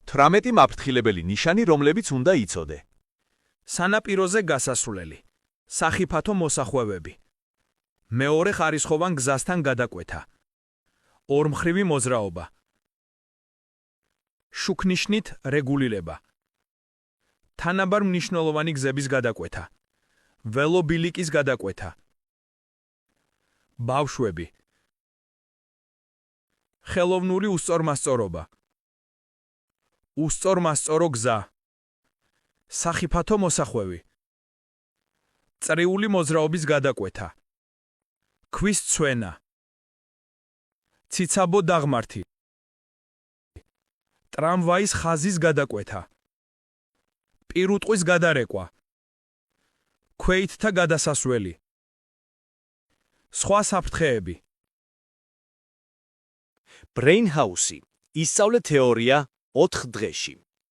18 მაფრთხილებელი ნიშანი, რომლებიც უნდა იცოდე. სანაპიროზე გასასვლელი, სახიფათო მოსახვევები, მეორე ხარისხოვან გზასთან გადაკვეთა, ორმხრივი მოძრაობა, შუქნიშნით რეგულირება, თანაბარ მნიშვნელოვანი გზების გადაკვეთა, ველობილიკის გადაკვეთა, ბავშვები, ხელოვნური უსწორმასწორობა, უსწორმასწორო გზა, სახიფათო მოსახვევი, წრიული მოძრაობის გადაკვეთა, ქვის ცვენა, ციცაბო დაღმართი, ტრამვაის ხაზის გადაკვეთა, პირუტყვის გადარეკვა, ქვეითთა გადასასვლელი, სხვა საფრთხეები. ბრეინჰაუსი. ისწავლე თეორია 4 დღეში.